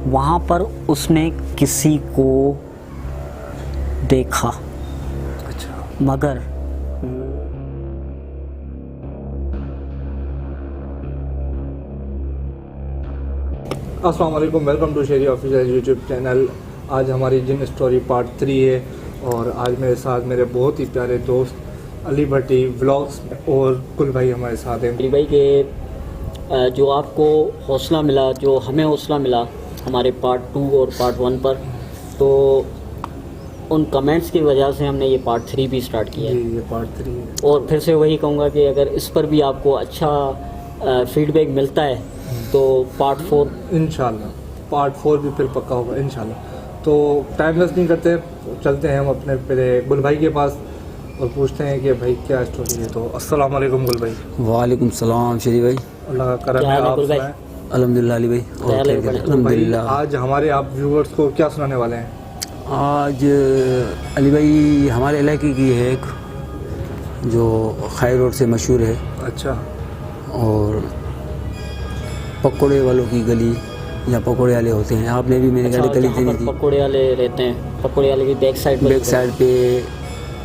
वहाँ पर उसने किसी को देखा, अच्छा। मगर अस्सलाम वालेकुम, welcome to Sheri official YouTube channel. आज हमारी जिन स्टोरी पार्ट 3 है और आज मेरे साथ मेरे बहुत ही प्यारे दोस्त अली भट्टी व्लॉग्स और कुल भाई हमारे साथ हैं। अली भाई के जो आपको हौसला मिला, जो हमें हौसला मिला हमारे पार्ट 2 और पार्ट 1 पर, तो उन कमेंट्स की वजह से हमने ये पार्ट 3 भी स्टार्ट किया है। ये पार्ट 3 है और फिर से वही कहूँगा कि अगर इस पर भी आपको अच्छा फीडबैक मिलता है तो पार्ट 4 इंशाल्लाह पार्ट 4 भी फिर पक्का होगा इंशाल्लाह। तो टाइम वेस्ट नहीं करते, चलते हैं हम अपने पहले गुल भाई के पास और पूछते हैं कि भाई क्या स्टोरी है। तो अस्सलाम वालेकुम गुल भाई। वालेकुम सलाम शेरी भाई। अल्लाह का करम क्या है, हाल है आप गुल भाई? सुनाएं। अल्हम्दुलिल्लाह अली भाई। क्या हाल है और भाई? अल्हम्दुलिल्लाह। आज हमारे आप व्यूअर्स को क्या सुनाने वाले हैं? आज अली भाई हमारे इलाके की है एक जो खैर रोड से मशहूर है, अच्छा। और पकौड़े वालों की गली या पकौड़े वाले होते हैं, आपने भी मेरी गाड़ी गली जहाँ देखी पर थी। पकौड़े वाले रहते हैं, पकौड़े वाले की बैक साइड पे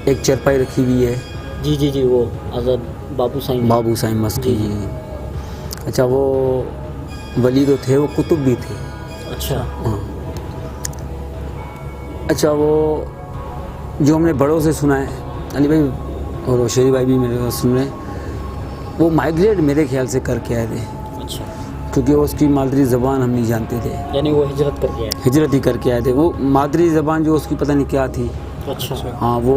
एक चरपाई रखी हुई है, जी वो आज़ाद बाबू साईं बाबू साईं मस्क की। जी। अच्छा, वो वली तो थे, वो कुतुब भी थे। अच्छा। हाँ। अच्छा, वो जो हमने बड़ों से सुना है अली भाई और शेरी भाई भी मेरे को सुन रहे हैं, वो माइग्रेट मेरे ख्याल से करके आए थे, अच्छा, क्योंकि उसकी मादरी ज़बान हम नहीं जानते थे। यानी वो हिजरत करके आए। हिजरत ही करके आए थे। वो मादरी ज़बान जो उसकी पता नहीं क्या थी। अच्छा। हाँ, वो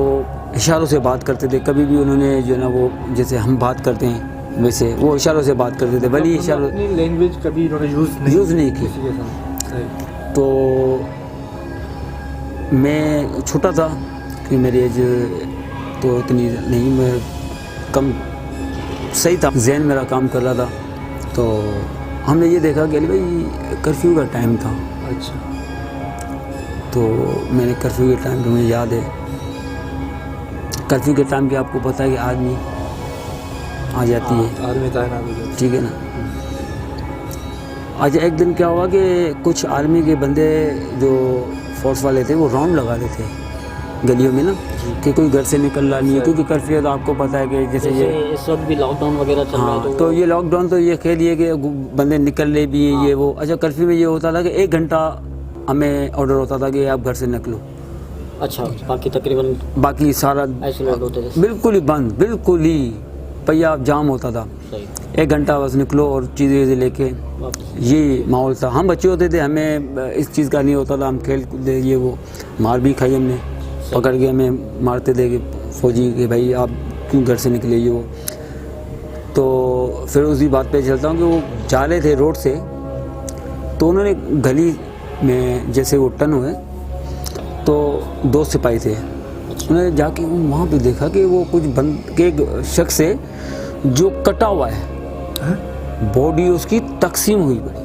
इशारों से बात करते थे। कभी भी उन्होंने जो है ना, वो जैसे हम बात करते हैं वैसे वो इशारों से बात करते थे। वली इशारों अपनी लैंग्वेज कभी इन्होंने यूज़ नहीं की। किसी के साथ। सही। तो मैं छोटा था कि मेरी एज तो इतनी नहीं, मैं कम सही था, जहन मेरा काम कर रहा था। तो हमने ये देखा कि अली भाई कर्फ्यू का टाइम था। अच्छा। तो मैंने कर्फ्यू के टाइम, मुझे याद है कर्फ्यू के टाइम के, आपको पता है कि आर्मी आ जाती है, आर्मी तैनात हो जाती ठीक है ना। आज एक दिन क्या हुआ कि कुछ आर्मी के बंदे जो फोर्स वाले थे वो राउंड लगा रहे थे गलियों में ना, कि कोई घर से निकल रहा नहीं है, क्योंकि कर्फ्यू तो आपको पता है कि जैसे ये इस वक्त भी लॉकडाउन वगैरह चल रहा है। हाँ, तो ये लॉकडाउन तो ये कह लिए कि बंदे निकल रहे भी हैं ये वो। अच्छा, कर्फ्यू में ये होता था कि 1 घंटा हमें ऑर्डर होता था कि आप घर से निकलो। अच्छा, बाकी तकरीबन बाकी सारा आइसोलेट होते थे। बिल्कुल ही बंद, बिल्कुल ही पहिया जाम होता था। सही। 1 घंटा बस निकलो और चीज़ें लेके, वापस। ये माहौल था। हम बच्चे होते थे, हमें इस चीज़ का नहीं होता था, हम खेल कूद ये वो। मार भी खाई हमने, पकड़ के हमें मारते थे कि फौजी के भाई आप क्यों घर से निकले ये वो। तो फिर उसी बात पे चलता हूँ कि वो जा रहे थे रोड से, तो उन्होंने गली में जैसे वो टर्न हुए तो 2 सिपाही थे। उन्होंने जाके वहाँ पे देखा कि वो कुछ बंद के एक शख्स है जो कटा हुआ है, बॉडी उसकी तकसीम हुई पड़ी,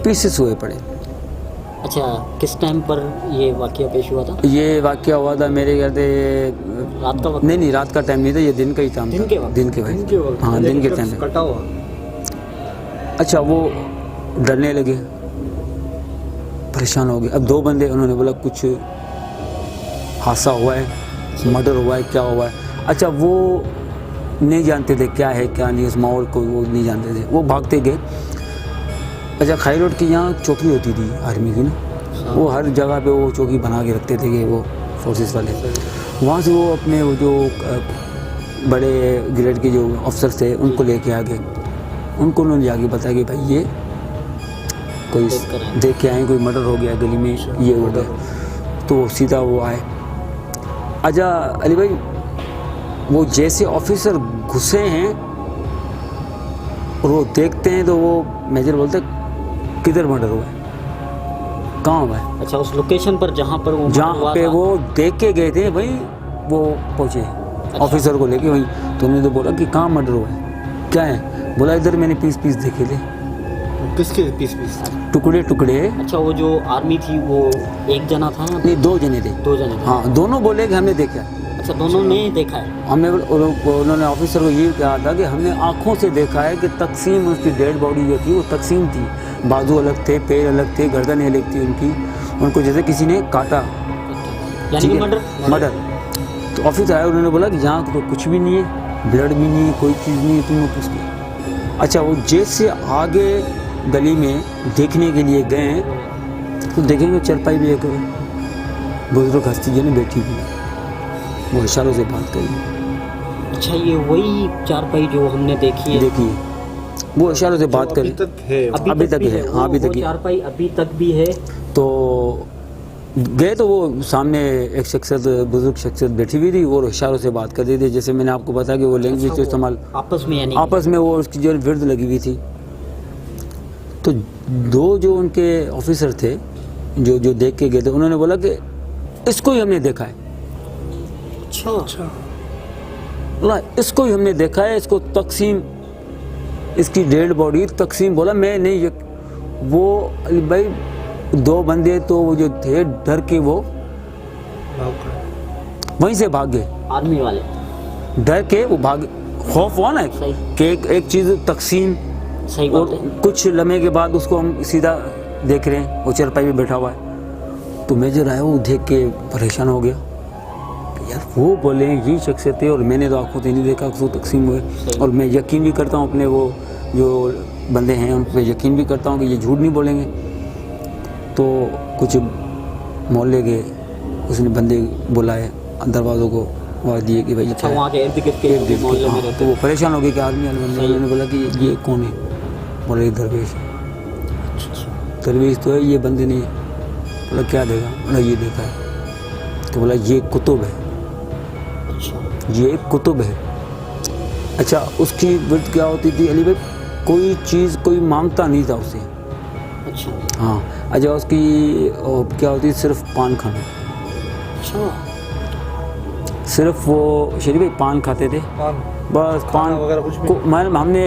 पीसेस हुए पड़े। अच्छा, किस टाइम पर ये वाकया पेश हुआ था? ये वाकया हुआ था मेरे ख्याल से रात का वक्त? नहीं, रात का टाइम नहीं था, ये दिन का ही टाइम था। दिन के वक्त? दिन के वक्त, हाँ दिन के टाइम में कटा हुआ। अच्छा, वो डरने लगे, परेशान हो गए। अब 2 बंदे, उन्होंने बोला कुछ हादसा हुआ है, मर्डर हुआ है, क्या हुआ है। अच्छा, वो नहीं जानते थे क्या है क्या नहीं, उस माहौल को वो नहीं जानते थे, वो भागते गए। अच्छा, खाई रोड की यहाँ चौकी होती थी आर्मी की ना, वो हर जगह पे वो चौकी बना के रखते थे कि वो फोर्सेस वाले। वहाँ से वो अपने वो जो बड़े ग्रेड के जो अफसर थे उनको लेके आ गए। उनको उन्होंने जाके बताया कि भाई ये कोई देख के आए, कोई मर्डर हो गया गली में, ये हो गया। तो सीधा वो आए। अच्छा अली भाई, वो जैसे ऑफिसर घुसे हैं और वो देखते हैं तो वो मेजर बोलते किधर मर्डर हुआ है, कहाँ हुआ है। अच्छा, उस लोकेशन पर जहाँ पर वो जहाँ पे वो देख के गए थे भाई, वो पहुँचे ऑफिसर को लेके वहीं। तो उन्होंने तो बोला कि कहाँ मर्डर हुआ है, क्या है। बोला इधर मैंने पीस देखे थे। किसके पीस? टुकड़े। अच्छा, वो जो आर्मी थी वो एक जना था? नहीं, 2 जने थे। 2 जने थे। हाँ, दोनों बोले कि हमने देखा। अच्छा, दोनों ने देखा है? हमें उन्होंने ऑफिसर को ये कहा था कि हमने आंखों से देखा है कि तकसीम, उसकी डेड बॉडी जो थी वो तकसीम थी, बाजू अलग थे, पैर अलग थे, गर्दन अलग थी उनकी, उनको जैसे किसी ने काटा। यानी ठीक कि है, मर्डर। मर्डर। तो ऑफिसर आया, उन्होंने बोला कि यहाँ तो कुछ भी नहीं है, ब्लड भी नहीं है, कोई चीज़ नहीं है, तुम लोग कुछ नहीं। अच्छा, वो जैसे आगे गली में देखने के लिए गए तो देखेंगे चरपाई भी एक बुजुर्ग हस्ती जो ने बैठी हुई, वो इशारों से बात करी। अच्छा, ये वही चारपाई जो हमने देखी है। देखिए, वो इशारों से बात अभी करी। तक है। अभी तक भी है, हाँ, अभी वो तक है। चारपाई अभी तक भी है। तो गए तो वो सामने एक शख्सियत, बुजुर्ग शख्सियत बैठी हुई थी और इशारों से बात कर रही थी। जैसे मैंने आपको बताया कि वो लैंग्वेज अच्छा, तो इस्तेमाल आपस में, यानी आपस में वो उसकी जो विरद लगी हुई थी। तो दो जो उनके ऑफिसर थे जो देख के गए थे, उन्होंने बोला कि इसको ही हमने देखा है। अच्छा, बोला इसको ही हमने देखा है, इसको तकसीम, इसकी डेड बॉडी तकसीम। बोला मैं नहीं, ये वो अली भाई दो बंदे तो वो जो थे डर के वो वहीं से भाग गए, आर्मी वाले डर के वो भाग, खौफ हुआ ना सही। कि एक चीज़ तकसीम। सही और बात है। कुछ लम्हे के बाद उसको हम सीधा देख रहे हैं, वो चारपाई पे बैठा हुआ है। तो मेजर आया, वो देख के परेशान हो गया कि यार वो बोले ये शख्सियत है और मैंने तो आंखों से नहीं देखा उसको तकसीम हुए। और मैं यकीन भी करता हूँ अपने वो जो बंदे हैं उन पर यकीन भी करता हूँ कि ये झूठ नहीं बोलेंगे। तो कुछ मोहल्ले के उसने बंदे बुलाए, दरवाज़ों को आवाज़ दिए कि भाई अच्छा, वहाँ के इर्द गिर्द के मोहल्ले में रहते तो वो परेशान हो गए कि आदमी वाले बंदे। उन्होंने बोला कि ये कौन है? बोला ये दरवेश है। दरवेश तो है, ये बंदे नहीं। बोला क्या देखा? बोला ये देखा है। तो बोला ये कुतुब है, अच्छा, ये एक कुतुब है। अच्छा, उसकी विर्द क्या होती थी अली भाई? कोई चीज़ कोई मांगता नहीं था उसे। अच्छा, हाँ, अच्छा उसकी क्या होती थी? सिर्फ पान खाना। अच्छा, सिर्फ वो शरीफ भाई पान खाते थे, बस पान वगैरह कुछ भी को हमने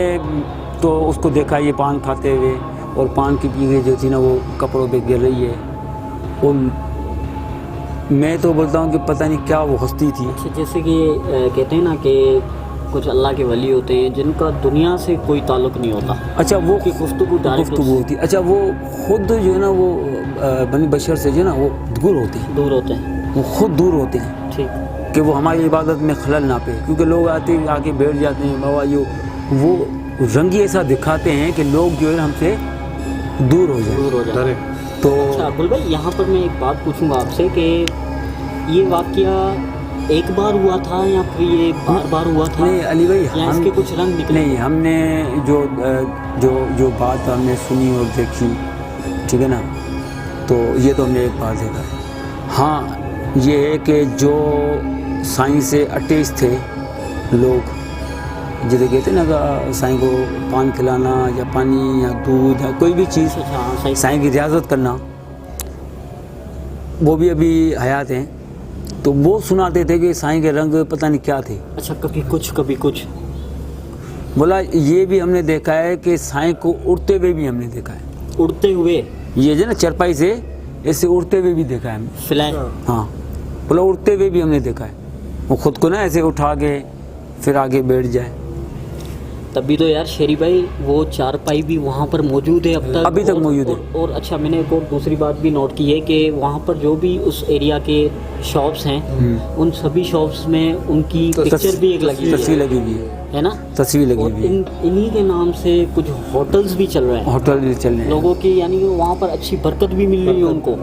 तो उसको देखा ये पान खाते हुए, और पान की पीके जो थी ना वो कपड़ों पे गिर रही है। और मैं तो बोलता हूँ कि पता नहीं क्या वो हस्ती थी। अच्छा, जैसे कि कहते हैं ना कि कुछ अल्लाह के वली होते हैं जिनका दुनिया से कोई ताल्लुक नहीं होता। अच्छा, वो की गुफ्तगू डायरेक्ट गुफ्तगू होती। अच्छा, वो खुद जो है ना वो बनी बशर से जो है ना वो दूर होते हैं, दूर होते हैं। वो खुद दूर होते हैं ठीक, कि वो हमारी इबादत में खलल ना पे। क्योंकि लोग आके बैठ जाते हैं बाबा, वो रंगी ऐसा दिखाते हैं कि लोग जो है हमसे दूर हो जाए। दूर हो जाए। तो अच्छा अब्दुल भाई, यहाँ पर मैं एक बात पूछूंगा आपसे कि ये वाकया एक बार हुआ था या फिर ये बार बार हुआ था? नहीं अली भाई, या इसके कुछ रंग निकले? नहीं, हमने जो बात हमने सुनी और देखी, ठीक है ना, तो ये तो हमने एक बार देखा है। हाँ, ये है कि जो साइंस से अटैच थे लोग, जैसे कहते हैं ना कि साईं को पान खिलाना या पानी या दूध या कोई भी चीज़, अच्छा, हाँ, सही। साईं की रियाजत करना, वो भी अभी हयात हैं। तो वो सुनाते थे कि साईं के रंग पता नहीं क्या थे। अच्छा, कभी कुछ कभी कुछ। बोला ये भी हमने देखा है कि साईं को उड़ते हुए भी हमने देखा है। उड़ते हुए? ये जो ना चरपाई से ऐसे उड़ते हुए भी देखा है हमने। फ्लाई? हाँ, बोला उड़ते हुए भी हमने देखा है। वो खुद को ना ऐसे उठा के फिर आगे बैठ जाए। तभी तो यार शेरी भाई, वो चारपाई भी वहाँ पर मौजूद है अब तक? अभी तक मौजूद है। और अच्छा, मैंने एक और दूसरी बात भी नोट की है कि वहाँ पर जो भी उस एरिया के शॉप्स हैं, उन सभी शॉप्स में उनकी पिक्चर भी एक लगी हुई तस्वीर लगी हुई है ना? तस्वीर लगी और हुई है। इन्हीं के नाम से कुछ होटल्स भी चल रहे हैं, होटल भी चल रहे हैं लोगों की, यानी कि वहाँ पर अच्छी बरकत भी मिल रही है उनको।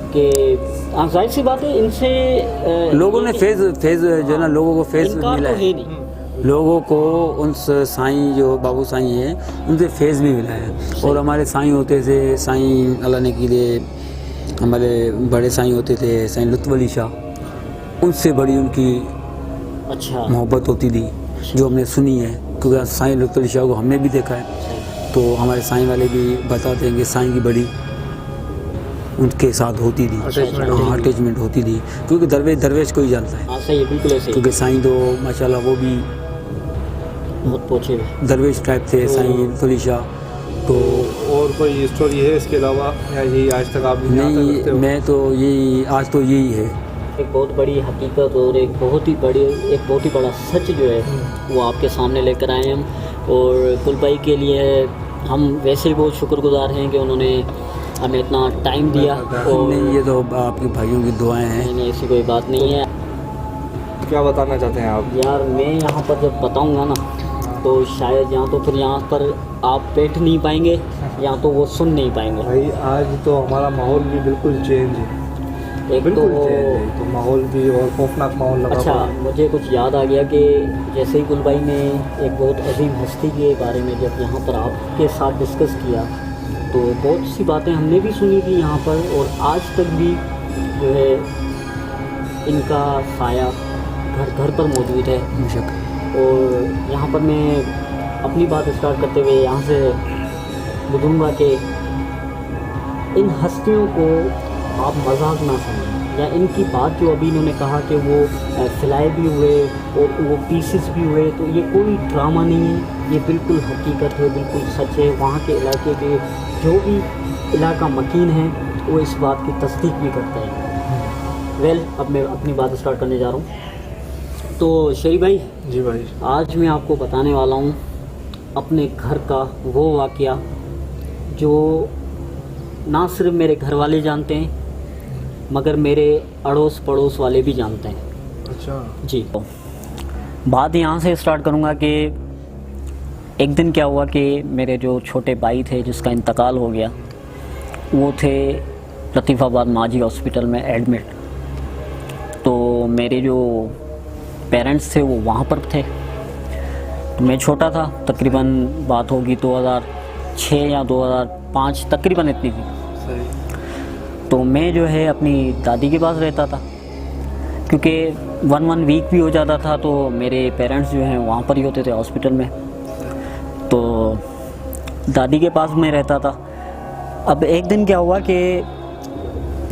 कि जाहिर सी बात है, इनसे लोगों ने फेज जो है ना, लोगों को फेज इनकार मिला तो है। है नहीं। लोगों को उन साईं जो बाबू साईं हैं उनसे फेज भी मिला है। और हमारे साईं होते थे, साईं अल्लाह ने के लिए हमारे बड़े साईं होते थे, साईं लुत्फ़ अली शाह, उनसे बड़ी उनकी अच्छा, मोहब्बत होती थी जो हमने सुनी है। क्योंकि साईं लुत्फ़ अली शाह को हमने भी देखा है, तो हमारे साईं वाले भी बताते हैं कि साईं की बड़ी उनके साथ होती थी, अटैचमेंट होती थी। क्योंकि दरवेश को ही जानता है। हाँ सही है, बिल्कुल ऐसे ही। क्योंकि साईं तो माशाल्लाह वो भी बहुत पहुँचे हुए दरवेश टाइप थे साईं लुत्फ़ अली शाह। तो और कोई स्टोरी है इसके अलावा, या यही आज तक आप नहीं, मैं तो यही आज तो यही है। एक बहुत बड़ी हकीकत और एक बहुत ही बड़ा सच जो है वो आपके सामने लेकर आए हम। और कुल भाई के लिए हम वैसे ही बहुत शुक्रगुजार हैं कि उन्होंने हमें इतना टाइम दिया। और नहीं, ये तो आपके भाइयों की दुआएं हैं। नहीं, ऐसी कोई बात नहीं है क्या बताना चाहते हैं आप? यार। मैं यहाँ पर जब बताऊँगा ना तो शायद यहाँ तो फिर यहाँ पर आप बैठ नहीं पाएंगे, यहाँ तो वो सुन नहीं पाएंगे। भाई आज तो हमारा माहौल भी बिल्कुल चेंज है, एक बिल्कुल तो चेंज है, तो माहौल भी और खौफनाक माहौल लगा अच्छा, हुआ है। मुझे कुछ याद आ गया कि जैसे ही गुल भाई ने एक बहुत अजीम हस्ती के बारे में जब यहाँ पर आपके साथ डिस्कस किया तो बहुत सी बातें हमने भी सुनी थी यहाँ पर, और आज तक भी जो है इनका साया घर घर पर मौजूद है। बेशक। और यहाँ पर मैं अपनी बात स्टार्ट करते हुए यहाँ से बुझूँगा कि इन हस्तियों को आप मजाक ना समझें, या इनकी बात जो अभी इन्होंने कहा कि वो फ्लाई भी हुए और वो पीसेस भी हुए, तो ये कोई ड्रामा नहीं है, ये बिल्कुल हकीकत है, बिल्कुल सच है। वहाँ के इलाके के जो भी इलाका मकीन है वो इस बात की तस्दीक भी करता है। वेल, अब मैं अपनी बात स्टार्ट करने जा रहा हूँ। तो शरीफ भाई, जी भाई, आज मैं आपको बताने वाला हूँ अपने घर का वो वाक़या जो ना सिर्फ मेरे घर वाले जानते हैं मगर मेरे अड़ोस पड़ोस वाले भी जानते हैं। अच्छा जी, तो बात यहाँ से स्टार्ट करूँगा कि एक दिन क्या हुआ कि मेरे जो छोटे भाई थे जिसका इंतकाल हो गया, वो थे लतीफ़ाबाद माजी हॉस्पिटल में एडमिट। तो मेरे जो पेरेंट्स थे वो वहाँ पर थे, तो मैं छोटा था, तकरीबन बात होगी 2006 या 2005, तकरीबन इतनी थी। सही। तो मैं जो है अपनी दादी के पास रहता था, क्योंकि 1 वीक भी हो जाता था तो मेरे पेरेंट्स जो हैं वहाँ पर ही होते थे हॉस्पिटल में, तो दादी के पास मैं रहता था। अब एक दिन क्या हुआ कि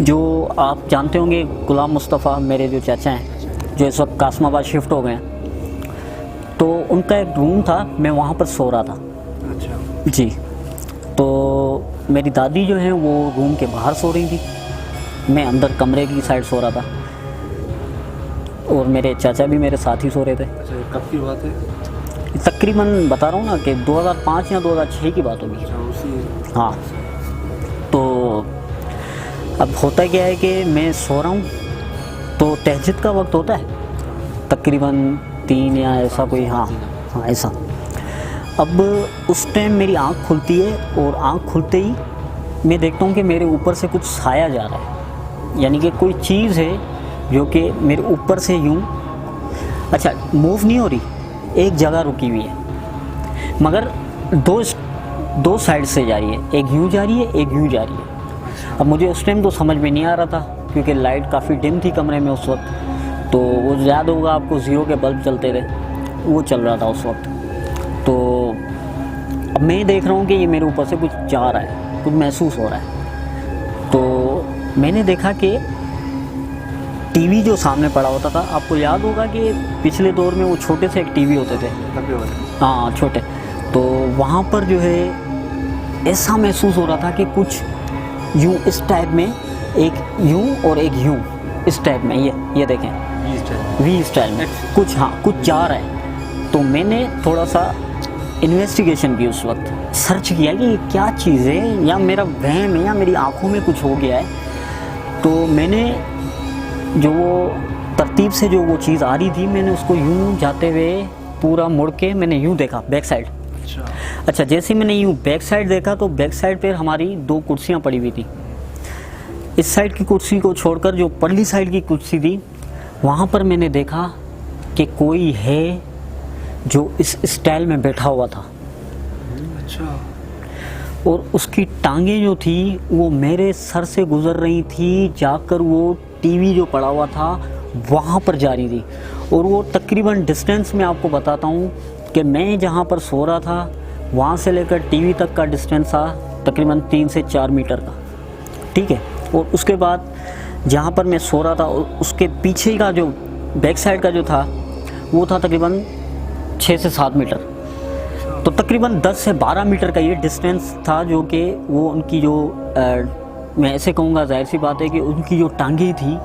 जो आप जानते होंगे गुलाम मुस्तफ़ा, मेरे जो चाचा हैं जो इस वक्त कासमाबाद शिफ्ट हो गए हैं, तो उनका एक रूम था, मैं वहाँ पर सो रहा था। अच्छा जी, तो मेरी दादी जो है वो रूम के बाहर सो रही थी, मैं अंदर कमरे की साइड सो रहा था, और मेरे चाचा भी मेरे साथ ही सो रहे थे। अच्छा, ये कब की बात है? तकरीबन बता रहा हूँ ना कि 2005 या 2006 की बात होगी। अच्छा, उसी। हाँ, तो अब होता क्या है कि मैं सो रहा हूँ, तो तहज्जुद का वक्त होता है तकरीबन 3 या ऐसा कोई, हाँ ऐसा। अब उस टाइम मेरी आँख खुलती है, और आँख खुलते ही मैं देखता हूँ कि मेरे ऊपर से कुछ साया जा रहा है, यानी कि कोई चीज़ है जो कि मेरे ऊपर से यूँ, अच्छा मूव नहीं हो रही, एक जगह रुकी हुई है, मगर दो साइड से जा रही है, एक यूँ जा रही है, एक यूँ जा रही है। अब मुझे उस टाइम तो समझ में नहीं आ रहा था, क्योंकि लाइट काफ़ी डिम थी कमरे में उस वक्त, तो वो याद होगा आपको, 0 के बल्ब चलते थे, वो चल रहा था उस वक्त। तो अब मैं देख रहा हूँ कि ये मेरे ऊपर से कुछ जा रहा है, कुछ महसूस हो रहा है। तो मैंने देखा कि टीवी जो सामने पड़ा होता था, आपको याद होगा कि पिछले दौर में वो छोटे से एक टीवी होते थे, हाँ छोटे, तो वहाँ पर जो है ऐसा महसूस हो रहा था कि कुछ यूँ इस टाइप में, एक यूँ और एक यूँ इस टाइप में, ये देखें वी स्टाइल में कुछ, हाँ कुछ जा रहा है। तो मैंने थोड़ा सा इन्वेस्टिगेशन की, उस वक्त सर्च किया कि ये क्या चीज़ है, या मेरा वहम है, या मेरी आँखों में कुछ हो गया है। तो मैंने जो वो तरतीब से जो वो चीज़ आ रही थी, मैंने उसको यूँ जाते हुए पूरा मुड़ के मैंने यूँ देखा बैक साइड। अच्छा, जैसे मैंने यूँ बैक साइड देखा तो बैक साइड पर हमारी 2 कुर्सियाँ पड़ी हुई थी। इस साइड की कुर्सी को छोड़कर जो परली साइड की कुर्सी थी, वहाँ पर मैंने देखा कि कोई है जो इस स्टाइल में बैठा हुआ था। अच्छा। और उसकी टांगें जो थी वो मेरे सर से गुज़र रही थी, जाकर वो टीवी जो पड़ा हुआ था वहाँ पर जा रही थी। और वो तकरीबन डिस्टेंस में आपको बताता हूँ कि मैं जहाँ पर सो रहा था वहाँ से लेकर टीवी तक का डिस्टेंस था तकरीबन 3 से 4 मीटर का, ठीक है। और उसके बाद जहाँ पर मैं सो रहा था उसके पीछे का जो बैक साइड का जो था वो था तकरीबन 6 से 7 मीटर, तो तकरीबन 10 से 12 मीटर का ये डिस्टेंस था, जो कि वो उनकी जो मैं ऐसे कहूँगा, जाहिर सी बात है कि उनकी जो टांगें थी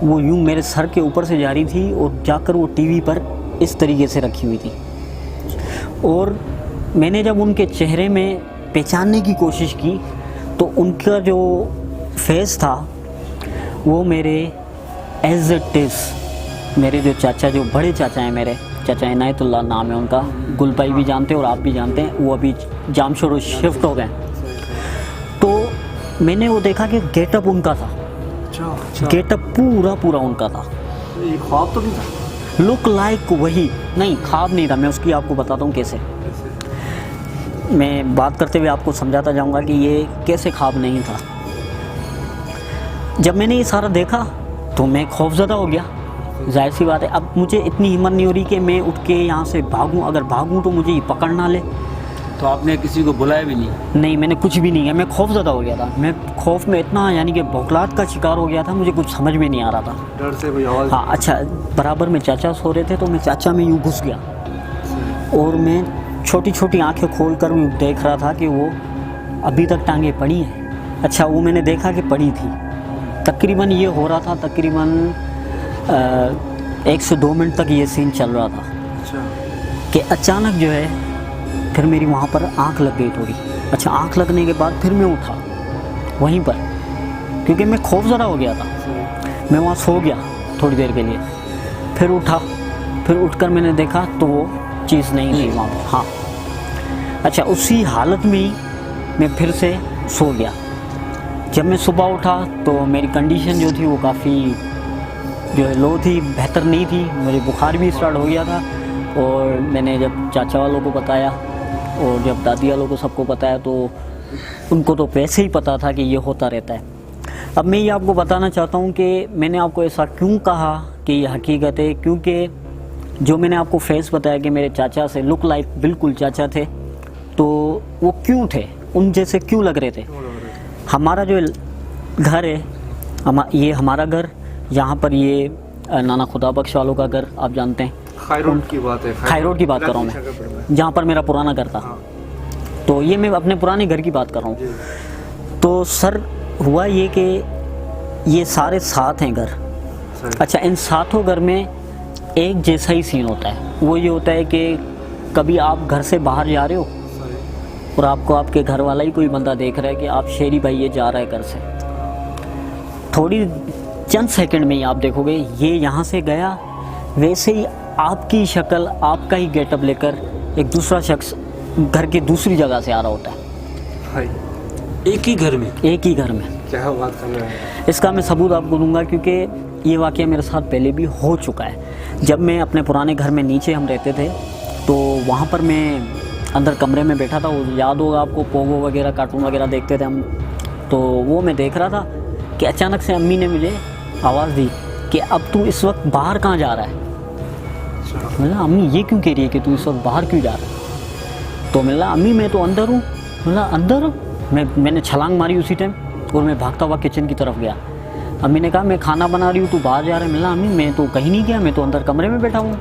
वो यूँ मेरे सर के ऊपर से जा रही थी और जाकर वो टीवी पर इस तरीके से रखी हुई थी। और मैंने जब उनके चेहरे में पहचानने की कोशिश की तो उनका जो फेस था वो मेरे एज इट इज़, मेरे जो चाचा, जो बड़े चाचा हैं मेरे, चाचा इनायतुल्लाह नाम है उनका, गुल भाई भी जानते हैं और आप भी जानते हैं, वो अभी जामशोर शिफ्ट हो गए। तो मैंने वो देखा कि गेटअप उनका था, गेटअप पूरा उनका था। ये ख्वाब तो नहीं था? लुक लाइक वही, नहीं ख्वाब नहीं था। मैं उसकी आपको बताता हूँ कैसे। मैं बात करते हुए आपको समझाता जाऊँगा कि ये कैसे ख्वाब नहीं था। जब मैंने ये सारा देखा तो मैं खौफज़दा हो गया, जाहिर सी बात है। अब मुझे इतनी हिम्मत नहीं हो रही कि मैं उठ के यहाँ से भागूं, अगर भागूं तो मुझे ये पकड़ ना ले। तो आपने किसी को बुलाया भी नहीं? नहीं, मैंने कुछ भी नहीं किया। मैं खौफज़दा हो गया था, मैं खौफ में इतना यानी कि बौखलाहट का शिकार हो गया था, मुझे कुछ समझ में नहीं आ रहा था। डर से कोई आवाज़? हाँ, अच्छा, बराबर में चाचा सो रहे थे तो मैं चाचा में यूँ घुस गया और मैं छोटी छोटी आँखें खोल कर देख रहा था कि वो अभी तक टांगे पड़ी हैं। अच्छा, वो मैंने देखा कि पड़ी थी। तकरीबन ये हो रहा था, तकरीबन 1 से 2 मिनट तक ये सीन चल रहा था अच्छा। कि अचानक जो है फिर मेरी वहाँ पर आँख लग गई थोड़ी। अच्छा, आँख लगने के बाद फिर मैं उठा वहीं पर, क्योंकि मैं खौफज़दा हो गया था। मैं वहाँ सो गया थोड़ी देर के लिए, फिर उठा, फिर उठकर मैंने देखा तो वो चीज़ नहीं थी वहाँ पर। हाँ, अच्छा, उसी हालत में ही मैं फिर से सो गया। जब मैं सुबह उठा तो मेरी कंडीशन जो थी वो काफ़ी जो है लो थी, बेहतर नहीं थी। मेरे बुखार भी स्टार्ट हो गया था और मैंने जब चाचा वालों को बताया और जब दादी वालों को सबको बताया तो उनको तो वैसे ही पता था कि ये होता रहता है। अब मैं ये आपको बताना चाहता हूँ कि मैंने आपको ऐसा क्यों कहा कि ये हकीकत है, क्योंकि जो मैंने आपको फेस बताया कि मेरे चाचा से लुक लाइक बिल्कुल चाचा थे, तो वो क्यों थे, उन जैसे क्यों लग रहे थे। हमारा जो घर है, ये हमारा घर, यहाँ पर ये नाना खुदा बख्श वालों का घर आप जानते हैं। खाई रोड की बात है? खाई रोड की बात कर रहा हूँ मैं, जहाँ पर मेरा पुराना घर था। तो ये मैं अपने पुराने घर की बात कर रहा हूँ। तो सर हुआ ये कि ये सारे 7 हैं घर। अच्छा, इन 7 घर में एक जैसा ही सीन होता है। वो ये होता है कि कभी आप घर से बाहर जा रहे हो और आपको आपके घर वाला ही कोई बंदा देख रहा है कि आप शेरी भाई ये जा रहा है घर से, थोड़ी चंद सेकंड में ही आप देखोगे ये यहाँ से गया, वैसे ही आपकी शक्ल, आपका ही गेटअप लेकर एक दूसरा शख्स घर की दूसरी जगह से आ रहा होता है। एक ही घर में? एक ही घर में। क्या बात कर रहे हैं? इसका मैं सबूत आपको दूंगा, क्योंकि ये वाक़या मेरे साथ पहले भी हो चुका है। जब मैं अपने पुराने घर में नीचे हम रहते थे तो वहाँ पर मैं अंदर कमरे में बैठा था, वो याद होगा आपको, पोगो वगैरह कार्टून वगैरह देखते थे हम। तो वो मैं देख रहा था कि अचानक से अम्मी ने मुझे आवाज़ दी कि अब तू इस वक्त बाहर कहाँ जा रहा है। मतलब अम्मी ये क्यों कह रही है कि तू इस वक्त बाहर क्यों जा रहा है। तो मिला अम्मी मैं तो अंदर हूँ। मतलब अंदर? मैंने छलांग मारी उसी टाइम और मैं भागता हुआ किचन की तरफ गया। अम्मी ने कहा मैं खाना बना रही हूँ, तू बाहर जा रहा है। मिला अम्मी मैं तो कहीं नहीं गया, मैं तो अंदर कमरे में बैठा हूँ।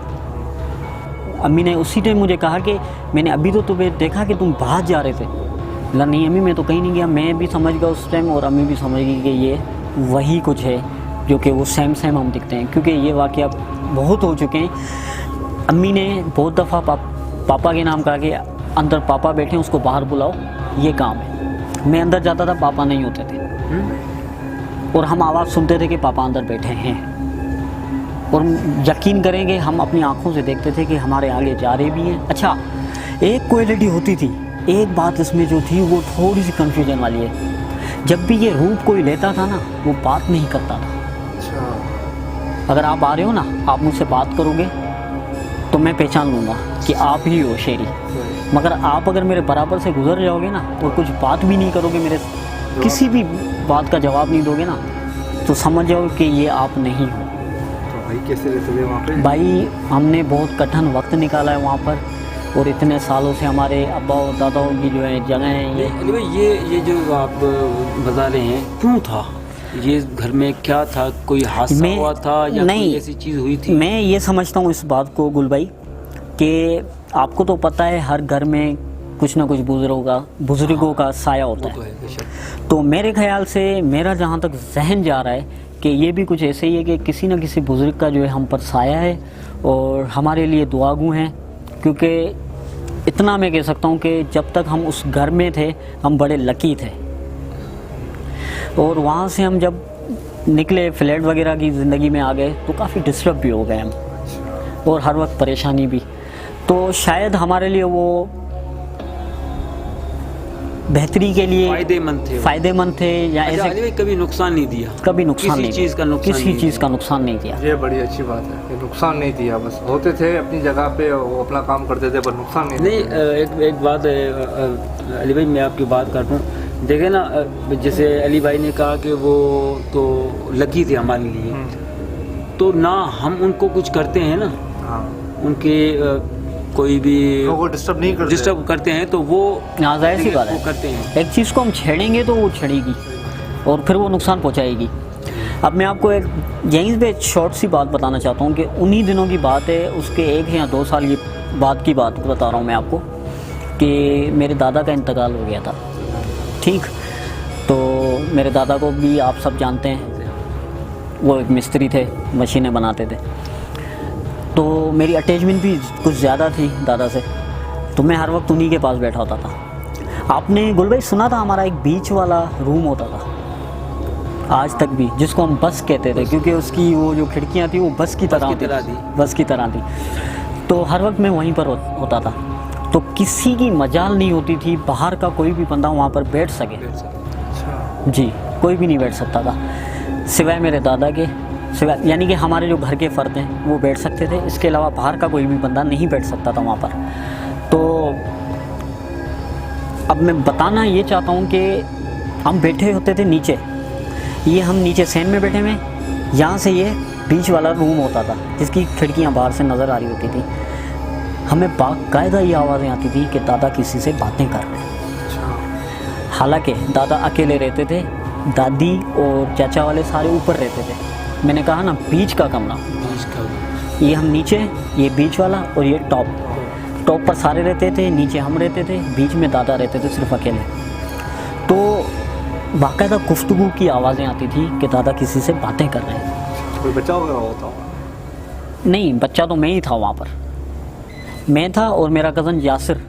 अम्मी ने उसी टाइम मुझे कहा कि मैंने अभी तो तुम्हें देखा कि तुम बाहर जा रहे थे। बोला नहीं अम्मी मैं तो कहीं नहीं गया। मैं भी समझ गया उस टाइम और अम्मी भी समझ गई कि ये वही कुछ है जो कि वो सेम हम दिखते हैं, क्योंकि ये वाक़या बहुत हो चुके हैं। अम्मी ने बहुत दफ़ा पापा के नाम कहा कि अंदर पापा बैठे हैं, उसको बाहर बुलाओ, ये काम है। मैं अंदर जाता था, पापा नहीं होते थे और हम आवाज़ सुनते थे कि पापा अंदर बैठे हैं। और यकीन करेंगे हम अपनी आंखों से देखते थे कि हमारे आगे जा रहे भी हैं। अच्छा, एक क्वालिटी होती थी, एक बात इसमें जो थी वो थोड़ी सी कन्फ्यूजन वाली है। जब भी ये रूप कोई लेता था ना, वो बात नहीं करता था। अगर आप आ रहे हो ना, आप मुझसे बात करोगे तो मैं पहचान लूँगा कि आप ही हो शेरी। मगर आप अगर मेरे बराबर से गुजर जाओगे ना और कुछ बात भी नहीं करोगे, मेरे किसी भी बात का जवाब नहीं दोगे ना, तो समझ जाओ कि ये आप नहीं हो। तो भाई कैसे रहते थे वहाँ पे? भाई हमने बहुत कठिन वक्त निकाला है वहाँ पर, और इतने सालों से हमारे अब्बा और दादाओं की जो है जगह है ये जो आप बता रहे हैं, क्यों था ये घर में, क्या था, कोई हादसा हुआ था या कोई ऐसी चीज़ हुई थी? मैं ये समझता हूँ इस बात को गुल भाई कि आपको तो पता है हर घर में कुछ ना कुछ बुजुर्गों का साया होता है। तो मेरे ख्याल से मेरा जहाँ तक जहन जा रहा है कि ये भी कुछ ऐसे ही है कि किसी न किसी बुजुर्ग का जो है हम पर साया है और हमारे लिए दुआगू हैं, क्योंकि इतना मैं कह सकता हूँ कि जब तक हम उस घर में थे हम बड़े लकी थे, और वहाँ से हम जब निकले फ्लैट वगैरह की ज़िंदगी में आ गए तो काफ़ी डिस्टर्ब भी हो गए हम, और हर वक्त परेशानी भी। तो शायद हमारे लिए वो बेहतरी के लिए फ़ायदेमंद थे या अच्छा, ऐसे अली भाई कभी नुकसान नहीं दिया? कभी नुकसान किसी नहीं चीज़ का नुकसान किसी नहीं चीज़ का नुकसान नहीं दिया। ये बड़ी अच्छी बात है कि नुकसान नहीं दिया, बस होते थे अपनी जगह पे, वो अपना काम करते थे, पर नुकसान नहीं नहीं दिया। एक बात है अली भाई, मैं आपकी बात करता हूँ। देखे ना, जैसे अली भाई ने कहा कि वो तो लकी थे हमारे लिए, तो ना हम उनको कुछ करते हैं ना, हाँ, उनके कोई भी लोगों को डिस्टर्ब करते हैं तो वो जाहिर सी बात वो है, करते हैं। एक चीज़ को हम छेड़ेंगे तो वो छेड़ेगी और फिर वो नुकसान पहुंचाएगी। अब मैं आपको एक यहीं पे शॉर्ट सी बात बताना चाहता हूँ कि उन्हीं दिनों की बात है, उसके 1 या 2 साल की बाद की बात बता रहा हूँ मैं आपको, कि मेरे दादा का इंतकाल हो गया था। ठीक, तो मेरे दादा को भी आप सब जानते हैं, वो एक मिस्त्री थे, मशीनें बनाते थे, तो मेरी अटैचमेंट भी कुछ ज़्यादा थी दादा से, तो मैं हर वक्त उन्हीं के पास बैठा होता था। आपने गुल भाई सुना था हमारा एक बीच वाला रूम होता था, आज तक भी, जिसको हम बस कहते थे, क्योंकि उसकी वो जो खिड़कियाँ थी वो बस की तरह थी। तो हर वक्त मैं वहीं पर होता था, तो किसी की मजाल नहीं होती थी बाहर का कोई भी बंदा वहाँ पर बैठ सके। जी, कोई भी नहीं बैठ सकता था सिवाय मेरे दादा के, सिवाय यानी कि हमारे जो घर के फ़र्द हैं वो बैठ सकते थे, इसके अलावा बाहर का कोई भी बंदा नहीं बैठ सकता था वहाँ पर। तो अब मैं बताना ये चाहता हूँ कि हम बैठे होते थे नीचे, ये हम नीचे सैन में बैठे हुए, यहाँ से ये बीच वाला रूम होता था जिसकी खिड़कियाँ बाहर से नज़र आ रही होती थी। हमें बाकायदा ये आवाज़ें आती थी कि दादा किसी से बातें कर रहे हैं। हालांकि दादा अकेले रहते थे, दादी और चाचा वाले सारे ऊपर रहते थे। मैंने कहा ना, बीच का कमरा, ये हम नीचे, ये बीच वाला, और ये टॉप पर सारे रहते थे, नीचे हम रहते थे, बीच में दादा रहते थे सिर्फ अकेले। तो बाकायदा गुफ्तगू की आवाज़ें आती थी कि दादा किसी से बातें कर रहे हैं। कोई बच्चा वगैरह होता? नहीं, बच्चा तो मैं ही था वहाँ पर, मैं था और मेरा कज़न यासिर,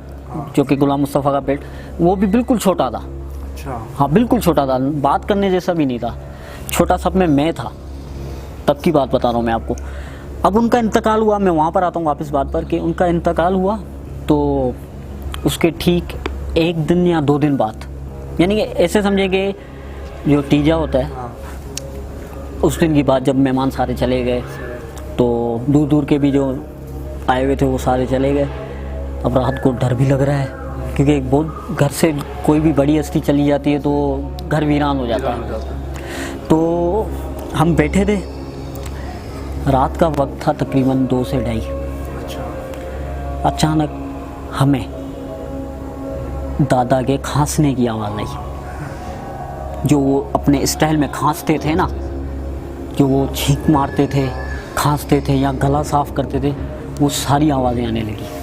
जो कि गुलाम मुस्तफ़ा का पेट, वो भी बिल्कुल छोटा था। अच्छा, हाँ, बिल्कुल छोटा था, बात करने जैसा भी नहीं था, छोटा सब में मैं था, तब की बात बता रहा हूँ मैं आपको। अब उनका इंतकाल हुआ, मैं वहाँ पर आता हूँ वापस बात पर, कि उनका इंतकाल हुआ तो उसके ठीक 1 दिन या 2 दिन बाद, यानी कि ऐसे समझे कि जो तीजा होता है, उस दिन की बात, जब मेहमान सारे चले गए तो दूर दूर के भी जो आए हुए थे वो सारे चले गए। अब रात को डर भी लग रहा है, क्योंकि एक बहुत घर से कोई भी बड़ी हस्ती चली जाती है तो घर वीरान हो जाता है। तो हम बैठे थे, रात का वक्त था तकरीबन 2 से 2:30। अचानक हमें दादा के खांसने की आवाज़ आई, जो वो अपने स्टाइल में खांसते थे ना, जो वो छींक मारते थे, खांसते थे या गला साफ़ करते थे, वो सारी आवाज़ें आने लगी।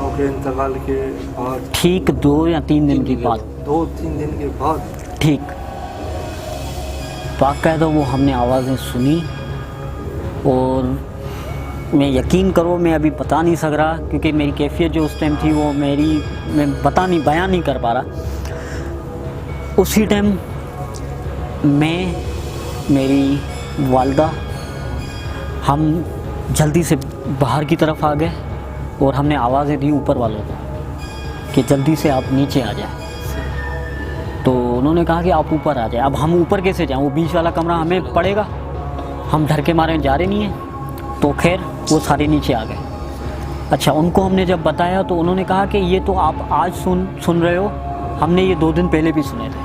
उनके इंतकाल के बाद ठीक 2 या 3 दिन की बात, 2-3 दिन के बाद, ठीक बाकायदा वो हमने आवाज़ें सुनी, और मैं यकीन करो मैं अभी बता नहीं सक रहा, क्योंकि मेरी कैफियत जो उस टाइम थी वो मैं बयान नहीं कर पा रहा। उसी टाइम मैं, मेरी वालदा, हम जल्दी से बाहर की तरफ आ गए और हमने आवाज़ें दी ऊपर वालों को कि जल्दी से आप नीचे आ जाए। तो उन्होंने कहा कि आप ऊपर आ जाए। अब हम ऊपर कैसे जाएं, वो बीच वाला कमरा हमें पड़ेगा, हम डर के मारे जा रहे नहीं हैं। तो खैर वो सारे नीचे आ गए। अच्छा, उनको हमने जब बताया तो उन्होंने कहा कि ये तो आप आज सुन रहे हो, हमने ये 2 दिन पहले भी सुने थे।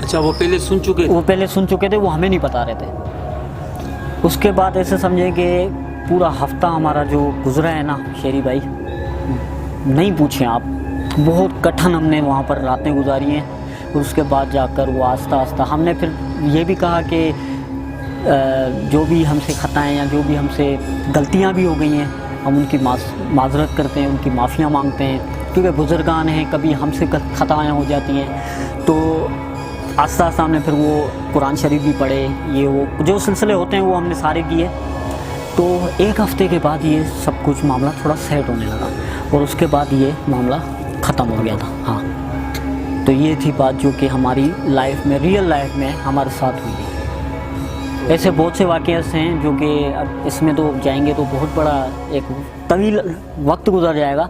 अच्छा, वो पहले सुन चुके थे, वो हमें नहीं बता रहे थे। उसके बाद ऐसे समझे कि पूरा हफ्ता हमारा जो गुजरा है ना शेरी भाई, नहीं पूछें आप, बहुत कठिन हमने वहाँ पर रातें गुजारी हैं। और उसके बाद जाकर वो आस्ता आस्ता हमने फिर ये भी कहा कि जो भी हमसे खताएं या जो भी हमसे गलतियाँ भी हो गई हैं, हम उनकी माजरत करते हैं, उनकी माफ़ियाँ मांगते हैं, क्योंकि बुज़ुर्गान हैं, कभी हमसे खताएँ हो जाती हैं। तो आस्ता आस्ता हमने फिर वो कुरान शरीफ भी पढ़े, ये वो जो सिलसिले होते हैं वो हमने सारे किए। तो 1 हफ़्ते के बाद ये सब कुछ मामला थोड़ा सेट होने लगा। और उसके बाद ये मामला ख़त्म हो गया था। हाँ, तो ये थी बात जो कि हमारी लाइफ में, रियल लाइफ में हमारे साथ हुई है। ऐसे बहुत से वाक़यात हैं जो कि अब इसमें तो जाएंगे तो बहुत बड़ा एक तवील वक्त गुजर जाएगा।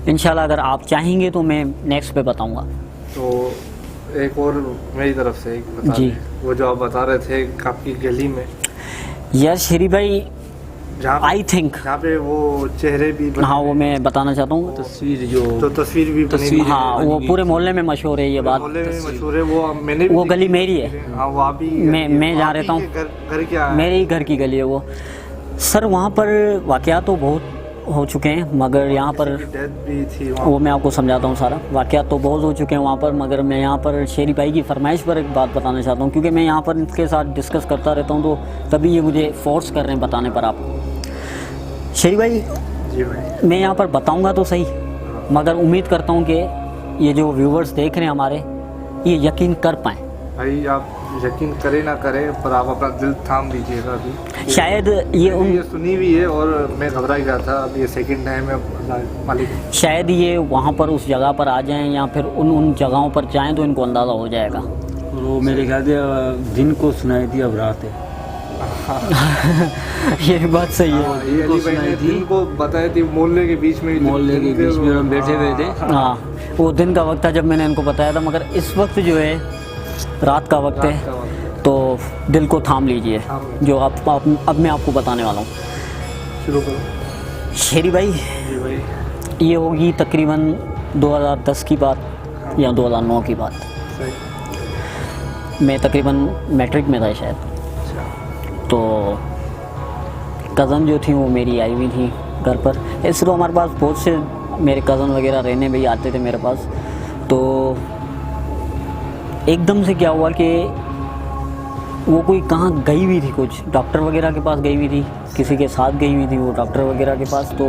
इंशाल्लाह अगर आप चाहेंगे तो मैं नेक्स्ट पे बताऊंगा। तो एक और मेरी तरफ से एक बता जी। दें। वो जो आप बता रहे थे आपकी गली में, यार शेरी भाई, जहाँ आई थिंक, जहाँ पे वो चेहरे भी बने हाँ वो मैं बताना चाहता हूँ। तस्वीर तो तस्वीर भी बनी हुई है। हाँ, वो पूरे मोहल्ले में मशहूर है ये बात। मोहल्ले में मशहूर है वो। मैंने भी वो देखी गली मेरी है। हाँ, वो आप ही मैं जहाँ रहता हूँ, घर क्या है? मेरे ही घर की गली है वो। सर वहाँ पर वाक़यात तो बहुत हो चुके हैं, मगर यहाँ पर डेथ भी थी वहाँ। वो मैं आपको समझाता हूँ सारा। वाक़यात तो बहुत हो चुके हैं वहाँ पर, मगर मैं यहाँ पर शेरी भाई की फरमाइश पर एक बात बताना चाहता हूँ, क्योंकि मैं यहाँ पर इनके साथ डिस्कस करता रहता हूँ, तो तभी ये मुझे फोर्स कर रहे हैं बताने पर। आप शेरी भाई, जी भाई। मैं यहाँ पर बताऊँगा तो सही, मगर उम्मीद करता हूँ कि ये जो व्यूवर्स देख रहे हैं हमारे, ये यकीन कर पाएँ। भाई आप यकीन करें ना करें, पर आप अपना दिल थाम दीजिएगा अभी। शायद ये ये सुनी भी है और मैं घबरा गया था। अब ये सेकंड टाइम है मालिक। शायद ये वहाँ पर उस जगह पर आ जाएं या फिर उन जगहों पर जाएं तो इनको अंदाज़ा हो जाएगा। और वो मेरे ख्याल से दिन को सुनाई थी, अब रात है। ये बात सही है। हाँ, ये अली भाई ने दिन को बताई थी, मोहल्ले के बीच में हम बैठे हुए थे। हाँ, वो दिन का वक्त था जब मैंने इनको बताया था, मगर इस वक्त जो है रात का वक्त है, तो दिल को थाम लीजिए जो अब मैं आपको बताने वाला हूँ। शुरू करो शेरी भाई, जी भाई। ये होगी तकरीबन 2010 की बात या 2009 की बात। सही। मैं तकरीबन मैट्रिक में था शायद। अच्छा। तो कज़न जो थी वो मेरी आई हुई थी घर पर। ऐसे तो हमारे पास बहुत से मेरे कज़न वगैरह रहने भी आते थे मेरे पास। तो एकदम से क्या हुआ कि वो कोई कहाँ गई हुई थी, कुछ डॉक्टर वगैरह के पास गई हुई थी, किसी के साथ गई हुई थी वो डॉक्टर वगैरह के पास। तो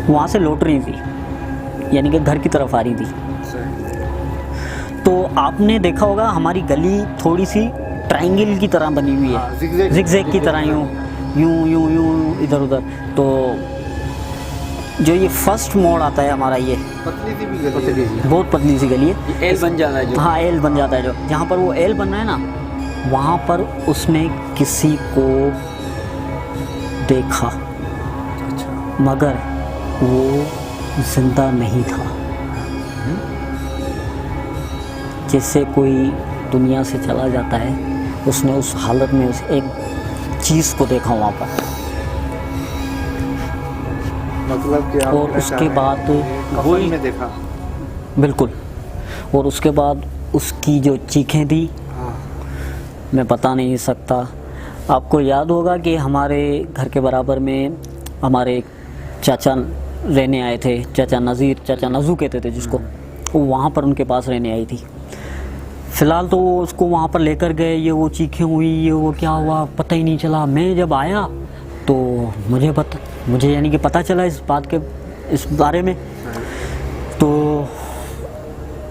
वहाँ से लौट रही थी, यानी कि घर की तरफ आ रही थी। सही। तो आपने देखा होगा हमारी गली थोड़ी सी ट्रायंगल की तरह बनी हुई हाँ, है, जिगजैग की तरह, यूँ यूँ यूँ यूँ इधर उधर। तो जो ये फर्स्ट मोड़ आता है हमारा, ये पतली सी भी गली है। बहुत पतली सी गली है। एल बन जाता है जो। हाँ, एल बन जाता है जो, जहाँ पर वो एल बन रहा है ना, वहाँ पर उसने किसी को देखा, मगर वो जिंदा नहीं था। जैसे कोई दुनिया से चला जाता है, उसने उस हालत में उस एक चीज़ को देखा वहाँ पर। मतलब कि आप और उसके बाद वही में देखा। बिल्कुल। और उसके बाद उसकी जो चीखें थी, हाँ। मैं बता नहीं सकता। आपको याद होगा कि हमारे घर के बराबर में हमारे एक चाचा रहने आए थे, चाचा नज़ीर, चाचा नज़ू कहते थे जिसको। वो वहाँ पर उनके पास रहने आई थी। फ़िलहाल तो वो उसको वहाँ पर लेकर गए, ये वो चीखें हुई, ये वो क्या हुआ पता ही नहीं चला। मैं जब आया तो मुझे यानी कि पता चला इस बात के, इस बारे में। तो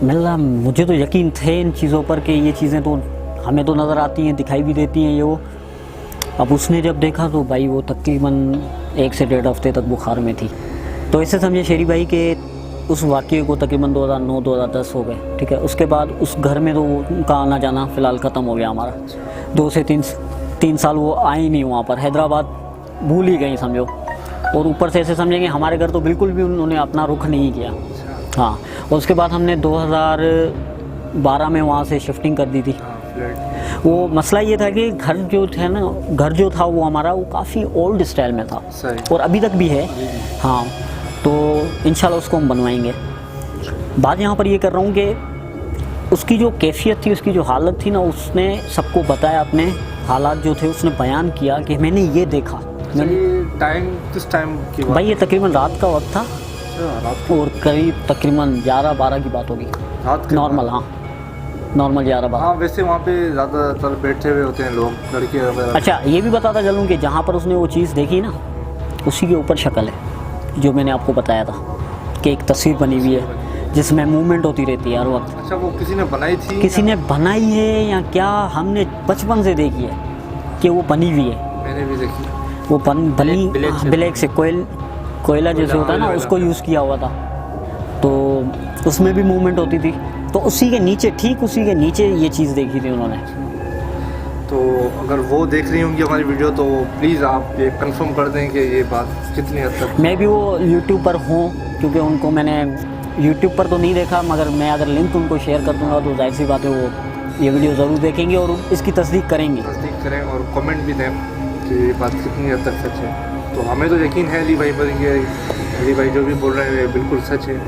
मुझे तो यकीन थे इन चीज़ों पर कि ये चीज़ें तो हमें तो नज़र आती हैं, दिखाई भी देती हैं ये वो। अब उसने जब देखा तो भाई वो तकरीबन 1 से 1.5 हफ्ते तक बुखार में थी। तो ऐसे समझे शेरी भाई के उस वाक़ये को तकरीबन 2009-2010 हो गए, ठीक है। उसके बाद उस घर में तो उनका आना जाना फ़िलहाल ख़त्म हो गया हमारा। 2 से 3 साल वो आए ही नहीं वहाँ पर, हैदराबाद भूल ही गई समझो। और ऊपर से ऐसे समझेंगे हमारे घर तो बिल्कुल भी उन्होंने अपना रुख नहीं किया। हाँ, और उसके बाद हमने 2012 में वहाँ से शिफ्टिंग कर दी थी। वो मसला ये था कि घर जो था वो हमारा वो काफ़ी ओल्ड स्टाइल में था, और अभी तक भी है। हाँ, तो इंशाल्लाह उसको हम बनवाएंगे। बात यहाँ पर ये कर रहा हूँ कि उसकी जो कैफियत थी, उसकी जो हालत थी ना, उसने सबको बताया, अपने हालात जो थे उसने बयान किया कि मैंने ये देखा। किस टाइम की बात? भाई ये तकरीबन रात का वक्त था, रात और करीब तकरीबन 11-12 की बात होगी। रात के नॉर्मल, हाँ नॉर्मल 11-12। हाँ, वैसे वहाँ पे ज़्यादातर बैठे हुए होते हैं लोग, लड़के वगैरह। अच्छा, ये भी बताता चलूँ कि जहाँ पर उसने वो चीज़ देखी ना, उसी के ऊपर शक्ल है जो मैंने आपको बताया था कि एक तस्वीर बनी हुई है जिसमें मूवमेंट होती रहती है हर वक्त। अच्छा, वो किसी ने बनाई थी? किसी ने बनाई है या क्या, हमने बचपन से देखी है कि वो बनी हुई है। मैंने भी देखी। वो बनी ब्लैक से कोयल कोयला जैसे होता है ना, उसको यूज़ किया हुआ था, तो उसमें भी मूवमेंट होती थी। तो उसी के नीचे, ठीक उसी के नीचे ये चीज़ देखी थी उन्होंने। तो अगर वो देख रही होंगी हमारी वीडियो तो प्लीज़ आप ये कंफर्म कर दें कि ये बात कितनी हद तक। मैं भी वो यूट्यूब पर हूँ, क्योंकि उनको मैंने यूट्यूब पर तो नहीं देखा, मगर मैं अगर लिंक उनको शेयर कर दूँगा तो जाहिर सी बात है वो ये वीडियो ज़रूर देखेंगे और इसकी तस्दीक करेंगे। तस्दीक करें और कमेंट भी दें कि ये बात कितनी हद तक सच है। तो हमें तो यकीन है अली भाई पर कि अली भाई जो भी बोल रहे हैं ये बिल्कुल सच है।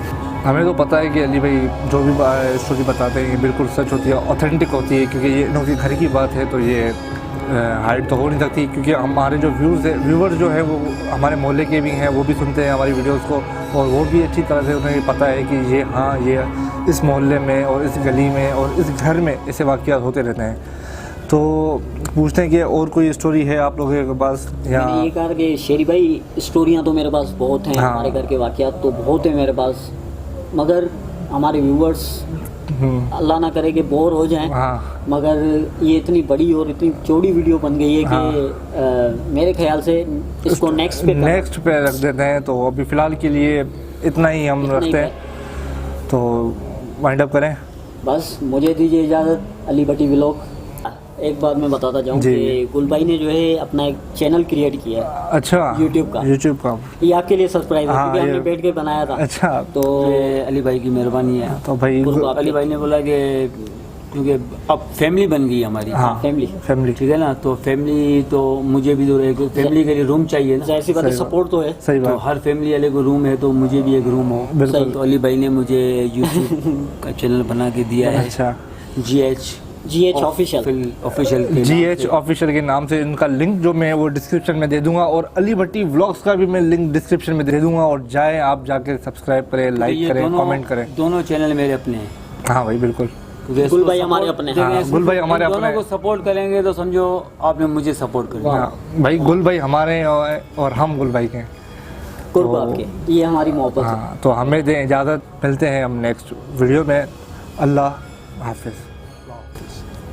हमें तो पता है कि अली भाई जो भी स्टोरी बताते हैं ये बिल्कुल सच होती है, ऑथेंटिक होती है, क्योंकि ये इनकी घर की बात है तो ये हाइड तो हो नहीं सकती। क्योंकि हमारे जो व्यूवर्स जो है वो हमारे मोहल्ले के भी हैं, वो भी सुनते हैं हमारी वीडियोस को, और वो भी अच्छी तरह से उन्हें पता है कि ये हाँ ये इस मोहल्ले में और इस गली में और इस घर में ऐसे वाक़यात होते रहते हैं। तो पूछते हैं कि और कोई स्टोरी है आप लोगों के पास? या मैंने ये कहा कि शेरी भाई स्टोरियाँ तो मेरे पास बहुत हैं, हाँ। हमारे घर के वाक़यात तो बहुत हैं मेरे पास, मगर हमारे व्यूवर्स अल्लाह ना करे कि बोर हो जाएं। हाँ मगर ये इतनी बड़ी और इतनी चौड़ी वीडियो बन गई है कि मेरे ख्याल से इसको नेक्स्ट पे रख देते हैं। तो अभी फ़िलहाल के लिए इतना ही हम रखते हैं, तो वाइंड अप करें। बस मुझे दीजिए इजाज़त। अली भट्टी व्लॉग। एक बात मैं बताता जाऊँ कि गुल भाई ने जो है अपना एक चैनल क्रिएट किया है। अच्छा, यूट्यूब का ये आपके लिए सरप्राइज है, क्योंकि हमने बैठ के बनाया था। अच्छा, तो ये अली भाई की मेहरबानी है। तो भाई अली भाई ने बोला कि क्योंकि अब फैमिली बन गई हमारी। हाँ फैमिली ठीक है ना, तो फैमिली तो मुझे भी तो एक फैमिली के लिए रूम चाहिए ना। जाहिर सी बात है, सपोर्ट तो है। सही तो बात। हर फैमिली वाले को रूम है, तो मुझे भी एक रूम हो। बिल्कुल। तो अली भाई ने मुझे यूट्यूब का चैनल बना के दिया है। अच्छा, GH ऑफिशियल GH ऑफिशियल के नाम से इनका लिंक जो मैं वो डिस्क्रिप्शन में दे दूंगा, और अली भट्टी व्लॉग्स का भी मैं लिंक डिस्क्रिप्शन में दे दूंगा, और जाए आप जाके सब्सक्राइब करें, लाइक करें, कमेंट करें। दोनों चैनल मेरे अपने हैं। हाँ भाई बिल्कुल। गुल भाई हमारे अपने हैं। हाँ, गुल भाई हमारे अपने दोनों को सपोर्ट करेंगे तो समझो आपने मुझे सपोर्ट कर दिया। हाँ, भाई गुल भाई हमारे हैं और हम गुल भाई के हैं। कुर्ब आपके, ये हमारी मोहब्बत है। हाँ, तो हमें दें इजाज़त, मिलते हैं हम नेक्स्ट वीडियो में। अल्लाह हाफिज़।